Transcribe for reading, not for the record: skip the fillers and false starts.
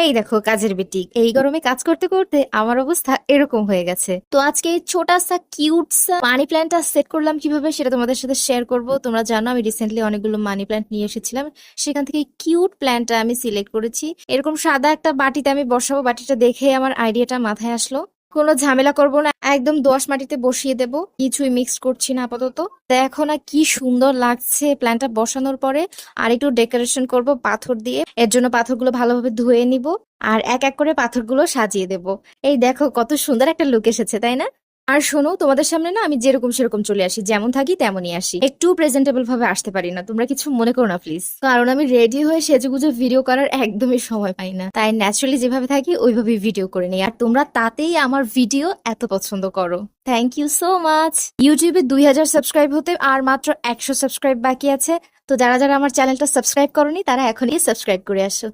এই দেখো কাজের বেটি, এই গরমে কাজ করতে করতে আমার অবস্থা এরকম হয়ে গেছে। তো আজকে এই ছোটা সা কিউট সা মানি প্ল্যান্টটা সেট করলাম কিভাবে সেটা তোমাদের সাথে শেয়ার করব। তোমরা জানো আমি রিসেন্টলি অনেকগুলো মানি প্ল্যান্ট নিয়ে এসেছিলাম, সেখান থেকে কিউট প্ল্যান্টটা আমি সিলেক্ট করেছি। এরকম সাদা একটা বাটিতে আমি বসাবো, বাটিটা দেখে আমার আইডিয়াটা মাথায় আসলো। কোনো ঝামেলা করব না, একদম দোআঁশ মাটিতে বসিয়ে দেব, কিছুই মিক্স করছি না আপাতত। দেখো না কি সুন্দর লাগছে প্ল্যান্টটা বসানোর পরে। আর একটু ডেকোরেশন করব পাথর দিয়ে, এর জন্য পাথরগুলো ভালোভাবে ধুয়ে নিব আর এক এক করে পাথরগুলো সাজিয়ে দেব। এই দেখো কত সুন্দর একটা লুক এসেছে, তাই না? আর শোনো, তোমাদের সামনে না আমি যেরকম সেরকম চলে আসি, যেমন থাকি তেমনই আসি, একটু প্রেজেন্টেবল ভাবে আসতে পারি না, তোমরা কিছু মনে করো না প্লিজ। কারণ আমি রেডি হয়ে সেজেগুজে ভিডিও করার একদমই সময় পাই না, তাই ন্যাচারালি যেভাবে থাকি ওইভাবেই ভিডিও করে নিই। আর তোমরা তাতেই আমার ভিডিও এত পছন্দ করো। Thank you so much. ইউটিউবে 2000 সাবস্ক্রাইব হতে আর মাত্র 100 সাবস্ক্রাইব বাকি আছে। তো যারা যারা আমার চ্যানেলটা সাবস্ক্রাইব করনি তারা এখনই সাবস্ক্রাইব করে আসো।